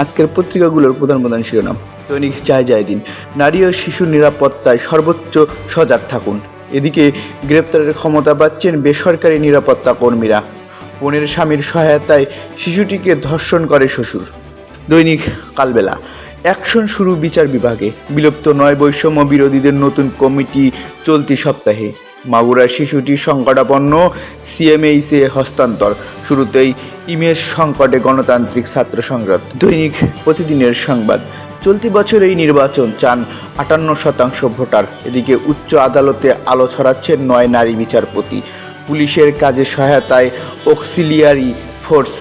আজকের পত্রিকাগুলোর প্রধান প্রধান শিরোনাম। দৈনিক যায় দিন, নারী ও শিশু নিরাপত্তায় সর্বোচ্চ সজাগ থাকুন। এদিকে গ্রেপ্তারের ক্ষমতা পাচ্ছেন বেসরকারি নিরাপত্তা কর্মীরা। বোনের স্বামীর সহায়তায় শিশুটিকে ধর্ষণ করে শ্বশুর। দৈনিক কালবেলা, অ্যাকশন শুরু বিচার বিভাগে, বিলুপ্ত নয় বৈষম্য বিরোধীদের নতুন কমিটি চলতি সপ্তাহে। মাগুরার শিশুটি সংকটাপন্ন, সিএমএইচে হস্তান্তর। শুরুতেই ইমেজ সংকটে গণতান্ত্রিক ছাত্র সংসদ। দৈনিক প্রতিদিনের সংবাদ, চলতি বছর এই নির্বাচন চান 58% ভোটার। এদিকে উচ্চ আদালতে আলো ছড়াচ্ছেন 9 নারী বিচারপতি। পুলিশের কাজে সহায়তায় অক্সিলিয়ারি ফোর্স।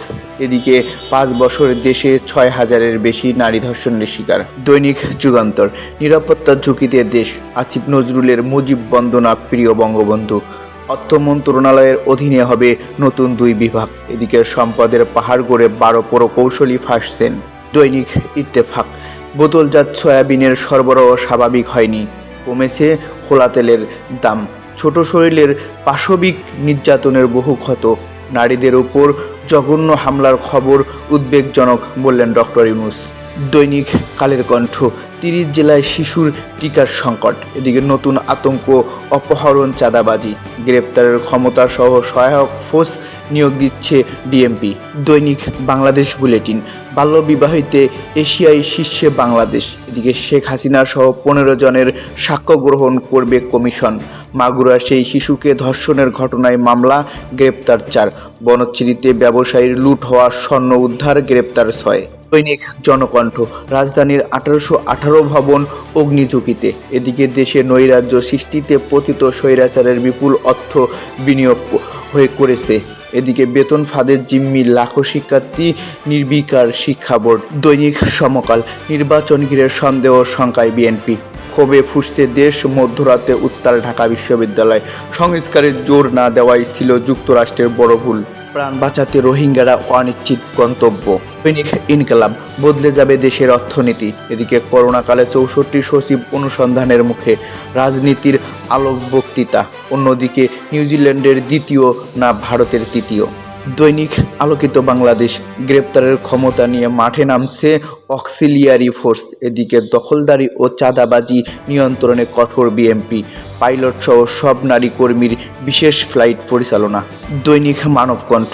এদিকে 5 বছর দেশে 6,000-এর বেশি নারী ধর্ষণের শিকার। দৈনিক যুগান্তর, নিরাপত্তার ঝুঁকিতে দেশ, আসিফ নজরুলের মুজিব বন্দনা প্রিয় বঙ্গবন্ধু। অর্থ মন্ত্রণালয়ের অধীনে হবে নতুন 2 বিভাগ। এদিকে সম্পদের পাহাড় গড়ে 12 প্রকৌশলী ফাঁসছেন। দৈনিক ইত্তেফাক, বোতলজাত সয়াবিনের সরবরাহ স্বাভাবিক হয়নি, কমেছে খোলা তেলের দাম। ছোট শরীরের পাশবিক নির্যাতনের বহু ক্ষত। নারীদের উপর জঘন্য হামলার খবর উদ্বেগজনক বললেন ডক্টর ইউনূস। দৈনিক কালের কণ্ঠ, 30 জেলায় শিশুর টিকার সংকট। এদিকে নতুন আতঙ্ক, অপহরণ, চাঁদাবাজি। গ্রেপ্তারের ক্ষমতা সহ সহায়ক ফোর্স নিয়োগ দিচ্ছে ডিএমপি। দৈনিক বাংলাদেশ বুলেটিন, বাল্যবিবাহিতে এশিয়ায় শীর্ষে বাংলাদেশ। এদিকে শেখ হাসিনা সহ 15 জনের সাক্ষ্য গ্রহণ করবে কমিশন। মাগুরা সেই শিশুকে ধর্ষণের ঘটনায় মামলা, গ্রেপ্তার 4। বনশ্রীতে ব্যবসায়ীর লুট হওয়া স্বর্ণ উদ্ধার, গ্রেপ্তার 6। দৈনিক জনকণ্ঠ, রাজধানীর 1818 ভবন অগ্নিঝুঁকিতে। এদিকে দেশে নৈরাজ্য সৃষ্টিতে পতিত স্বৈরাচারের বিপুল অর্থ বিনিয়োগ হয়ে করেছে। এদিকে বেতন ফাঁদের জিম্মি লাখো শিক্ষার্থী, নির্বিকার শিক্ষা বোর্ড। দৈনিক সমকাল, নির্বাচন ঘিরে সন্দেহ শঙ্কায় বিএনপি। ক্ষোভে ফুঁসছে দেশ, মধ্যরাতে উত্তাল ঢাকা বিশ্ববিদ্যালয়। সংস্কারের জোর না দেওয়াই ছিল যুক্তরাষ্ট্রের বড় ভুল। প্রাণ বাঁচাতে রোহিঙ্গারা অনিশ্চিত গন্তব্য। দৈনিক ইনকালাব, বদলে যাবে দেশের অর্থনীতি। এদিকে করোনাকালে 64 সচিব অনুসন্ধানের মুখে, রাজনীতির আলোক বক্তৃতা। অন্যদিকে নিউজিল্যান্ডের দ্বিতীয় না ভারতের তৃতীয়। দৈনিক আলোকিত বাংলাদেশ, গ্রেপ্তারের ক্ষমতা নিয়ে মাঠে নামছে অক্সিলিয়ারি ফোর্স। এদিকে দখলদারি ও চাঁদাবাজি নিয়ন্ত্রণে কঠোর বিএমপি। পাইলট সহ সব নারী কর্মীর বিশেষ ফ্লাইট পরিচালনা। দৈনিক মানবকণ্ঠ,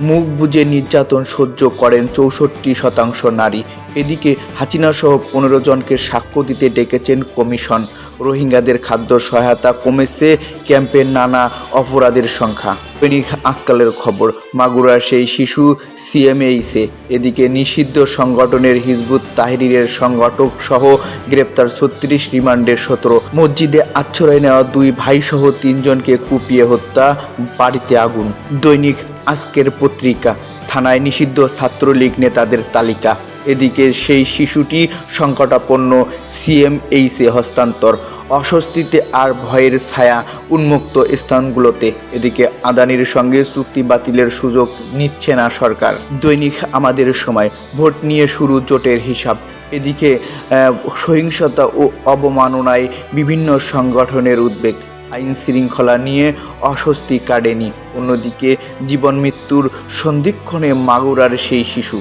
মুখ বুজে নির্যাতন সহ্য করেন 64% নারী। এদিকে হাসিনা সহ 15 জনকে সাক্ষ্য দিতে ডেকেছেন কমিশন। রোহিঙ্গাদের খাদ্য সহায়তা কমেছে, ক্যাম্পের নানা অপরাধের সংখ্যা। দৈনিক আজকালের খবর, মাগুরার সেই শিশু সিএমএইচে। এদিকে নিষিদ্ধ সংগঠনের হিজবুত তাহরীরের সংগঠক সহ গ্রেপ্তার 36, রিমান্ডে 17। মসজিদে আশ্রয় নেওয়া 2 ভাইসহ 3 জনকে কুপিয়ে হত্যা, বাড়িতে আগুন। দৈনিক আজকের পত্রিকা, থানায় নিষিদ্ধ ছাত্রলীগ নেতাদের তালিকা। এদিকে সেই শিশুটি সংকটাপন্ন, সিএমএইচে হস্তান্তর। অস্বস্তিতে আর ভয়ের ছায়া উন্মুক্ত স্থানগুলোতে। এদিকে আদানির সঙ্গে চুক্তি বাতিলের সুযোগ নিচ্ছে না সরকার। দৈনিক আমাদের সময়, ভোট নিয়ে শুরু জোটের হিসাব। এদিকে সহিংসতা ও অবমাননায় বিভিন্ন সংগঠনের উদ্বেগ। আইন শৃঙ্খলা নিয়ে অস্বস্তি কাটেনি। অন্যদিকে জীবন মৃত্যুর সন্ধিক্ষণে মাগুরার সেই শিশু।